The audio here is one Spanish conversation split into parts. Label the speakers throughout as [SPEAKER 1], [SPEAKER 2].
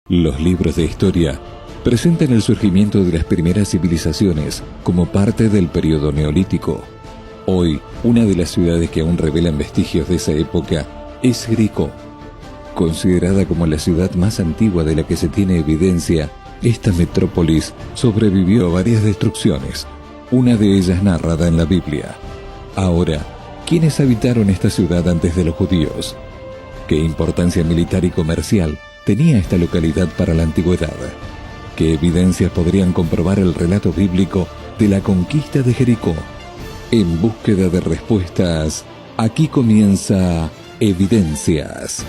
[SPEAKER 1] Los libros de historia presentan el surgimiento de las primeras civilizaciones como parte del periodo neolítico. Hoy, una de las ciudades que aún revelan vestigios de esa época es Jericó. Considerada como la ciudad más antigua de la que se tiene evidencia, esta metrópolis sobrevivió a varias destrucciones, una de ellas narrada en la Biblia. Ahora, ¿quiénes habitaron esta ciudad antes de los judíos? ¿Qué importancia militar y comercial tenía esta localidad para la antigüedad? ¿Qué evidencias podrían comprobar el relato bíblico de la conquista de Jericó? En búsqueda de respuestas, aquí comienza Evidencias.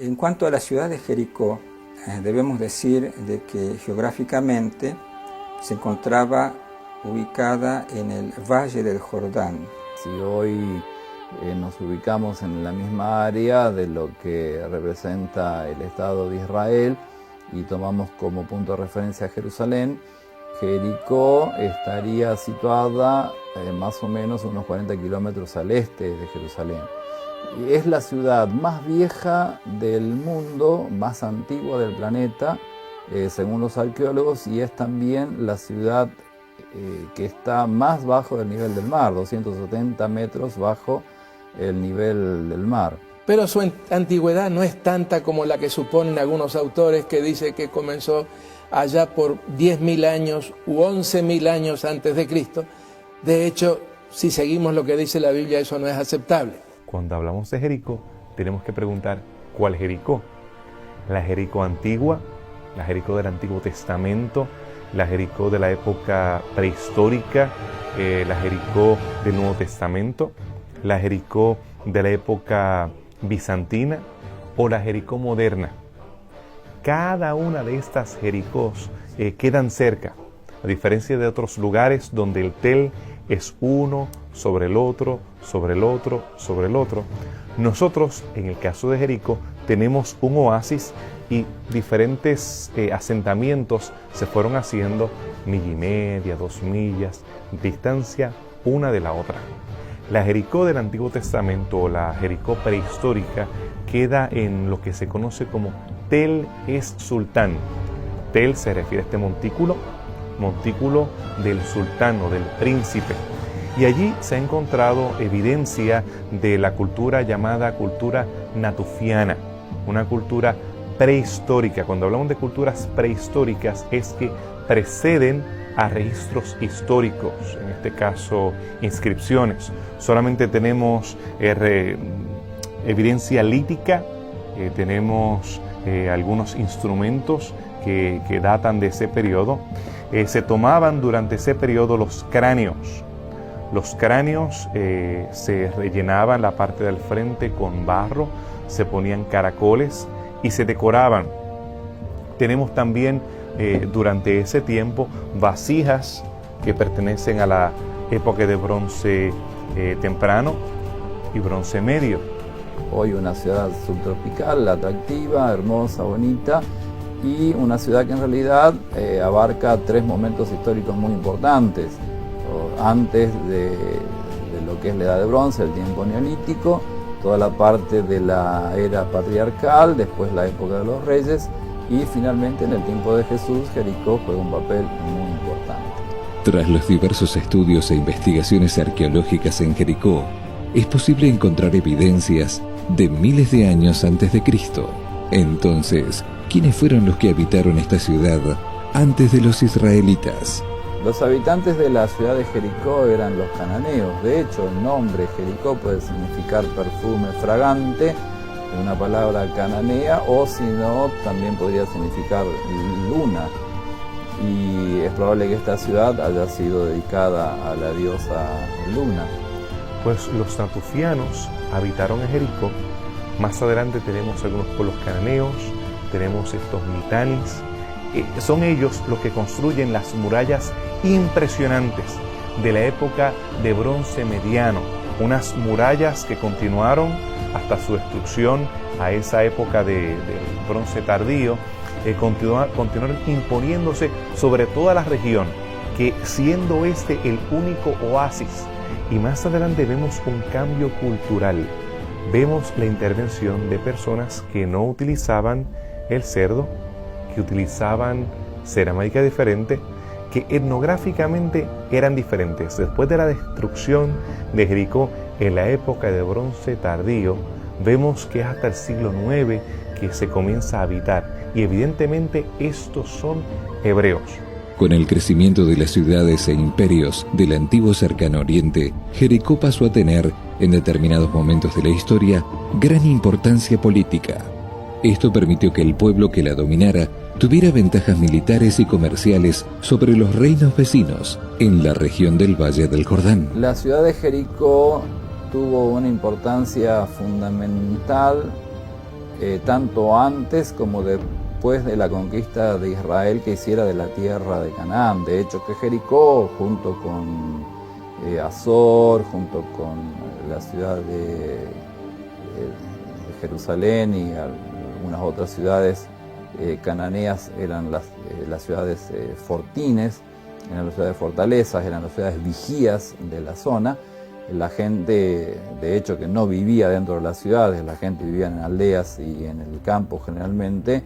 [SPEAKER 2] En cuanto a la ciudad de Jericó, debemos decir de que geográficamente se encontraba ubicada en el Valle del Jordán.
[SPEAKER 3] Si hoy nos ubicamos en la misma área de lo que representa el Estado de Israel y tomamos como punto de referencia a Jerusalén, Jericó estaría situada más o menos unos 40 kilómetros al este de Jerusalén. Y es la ciudad más vieja del mundo, más antigua del planeta, según los arqueólogos, y es también la ciudad que está más bajo del nivel del mar, 270 metros bajo el nivel del mar.
[SPEAKER 4] Pero su antigüedad no es tanta como la que suponen algunos autores, que dice que comenzó allá por 10.000 años u 11.000 años antes de Cristo. De hecho, si seguimos lo que dice la Biblia, eso no es aceptable.
[SPEAKER 5] Cuando hablamos de Jericó, tenemos que preguntar, ¿cuál Jericó? ¿La Jericó antigua? ¿La Jericó del Antiguo Testamento? ¿La Jericó de la época prehistórica? ¿La Jericó del Nuevo Testamento? ¿La Jericó de la época bizantina? ¿O la Jericó moderna? Cada una de estas Jericós quedan cerca, a diferencia de otros lugares donde el tel es uno sobre el otro, sobre el otro, sobre el otro. Nosotros, en el caso de Jericó, tenemos un oasis y diferentes asentamientos se fueron haciendo 1,5 millas, 2 millas, distancia una de la otra. La Jericó del Antiguo Testamento o la Jericó prehistórica queda en lo que se conoce como Tel es Sultán. Tel se refiere a este montículo del sultán o del príncipe. Y allí se ha encontrado evidencia de la cultura llamada cultura natufiana, una cultura prehistórica. Cuando hablamos de culturas prehistóricas es que preceden a registros históricos, en este caso inscripciones. Solamente tenemos evidencia lítica, tenemos algunos instrumentos que datan de ese periodo. Se tomaban durante ese periodo los cráneos. Los cráneos se rellenaban la parte del frente con barro, se ponían caracoles y se decoraban. Tenemos también durante ese tiempo vasijas que pertenecen a la época de bronce temprano y bronce medio.
[SPEAKER 3] Hoy una ciudad subtropical, atractiva, hermosa, bonita, y una ciudad que en realidad abarca 3 momentos históricos muy importantes. Antes de lo que es la Edad de Bronce, el tiempo neolítico, toda la parte de la era patriarcal, después la época de los reyes, y finalmente en el tiempo de Jesús, Jericó juega un papel muy importante.
[SPEAKER 1] Tras los diversos estudios e investigaciones arqueológicas en Jericó, es posible encontrar evidencias de miles de años antes de Cristo. Entonces, ¿quiénes fueron los que habitaron esta ciudad antes de los israelitas?
[SPEAKER 3] Los habitantes de la ciudad de Jericó eran los cananeos. De hecho, el nombre Jericó puede significar perfume fragante, una palabra cananea, o si no, también podría significar luna. Y es probable que esta ciudad haya sido dedicada a la diosa Luna.
[SPEAKER 5] Pues los natufianos habitaron en Jericó. Más adelante tenemos algunos pueblos cananeos, tenemos estos mitanis. Son ellos los que construyen las murallas impresionantes de la época de bronce mediano, unas murallas que continuaron hasta su destrucción a esa época del bronce tardío, continuaron imponiéndose sobre toda la región, que siendo este el único oasis. Y más adelante vemos un cambio cultural, vemos la intervención de personas que no utilizaban el cerdo, que utilizaban cerámica diferente, que etnográficamente eran diferentes. Después de la destrucción de Jericó en la época de bronce tardío, vemos que es hasta el siglo IX que se comienza a habitar, y evidentemente estos son hebreos.
[SPEAKER 1] Con el crecimiento de las ciudades e imperios del antiguo cercano oriente, Jericó pasó a tener, en determinados momentos de la historia, gran importancia política. Esto permitió que el pueblo que la dominara tuviera ventajas militares y comerciales sobre los reinos vecinos en la región del Valle del Jordán.
[SPEAKER 3] La ciudad de Jericó tuvo una importancia fundamental tanto antes como después de la conquista de Israel que hiciera de la tierra de Canaán. De hecho, que Jericó, junto con Azor, junto con la ciudad de Jerusalén y algunas otras ciudades cananeas, eran las ciudades fortines, eran las ciudades fortalezas, eran las ciudades vigías de la zona. La gente, de hecho, que no vivía dentro de las ciudades, la gente vivía en aldeas y en el campo generalmente,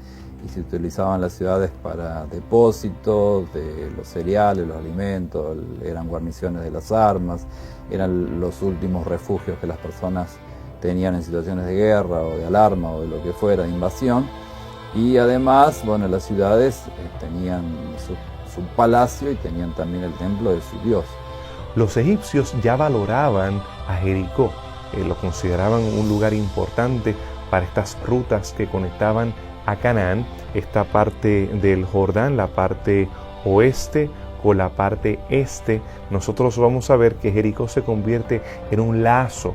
[SPEAKER 3] y se utilizaban las ciudades para depósitos de los cereales, los alimentos, eran guarniciones de las armas, eran los últimos refugios que las personas tenían en situaciones de guerra o de alarma o de lo que fuera, de invasión. Y además, bueno, las ciudades tenían su palacio y tenían también el templo de su dios.
[SPEAKER 5] Los egipcios ya valoraban a Jericó, lo consideraban un lugar importante para estas rutas que conectaban a Canaán, esta parte del Jordán, la parte oeste con la parte este. Nosotros vamos a ver que Jericó se convierte en un lazo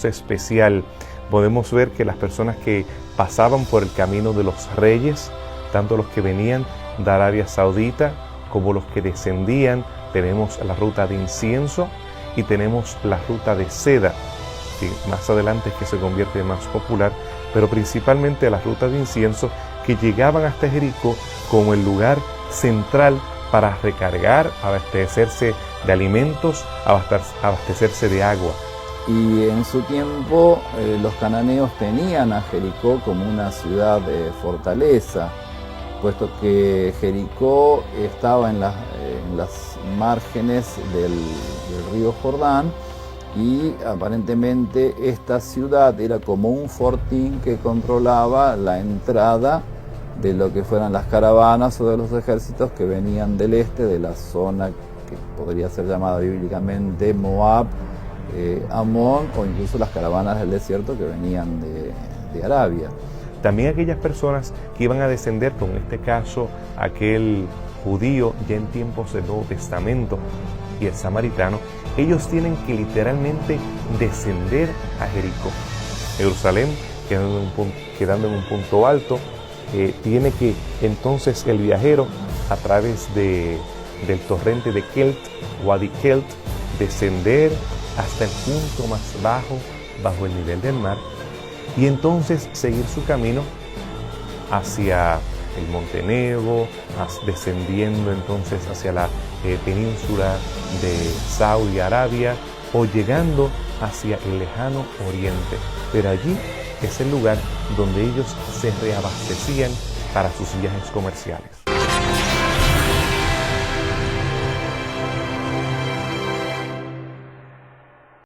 [SPEAKER 5] especial. Podemos ver que las personas que pasaban por el camino de los reyes, tanto los que venían de Arabia Saudita como los que descendían, tenemos la ruta de incienso y tenemos la ruta de seda, que más adelante es que se convierte más popular, pero principalmente la ruta de incienso, que llegaban hasta Jericó como el lugar central para recargar, abastecerse de alimentos, abastecerse de agua.
[SPEAKER 3] Y en su tiempo los cananeos tenían a Jericó como una ciudad de fortaleza, puesto que Jericó estaba en las márgenes del río Jordán, y aparentemente esta ciudad era como un fortín que controlaba la entrada de lo que fueran las caravanas o de los ejércitos que venían del este, de la zona que podría ser llamada bíblicamente Moab, Amón, o incluso las caravanas del desierto que venían de Arabia.
[SPEAKER 5] También aquellas personas que iban a descender, como en este caso aquel judío ya en tiempos del Nuevo Testamento y el samaritano, ellos tienen que literalmente descender a Jericó. Jerusalén, quedando en un punto alto, tiene que entonces el viajero, a través del torrente de Kelt, Wadi Kelt, descender hasta el punto más bajo el nivel del mar, y entonces seguir su camino hacia el Monte Nebo, descendiendo entonces hacia la península de Saudi Arabia, o llegando hacia el lejano oriente. Pero allí es el lugar donde ellos se reabastecían para sus viajes comerciales.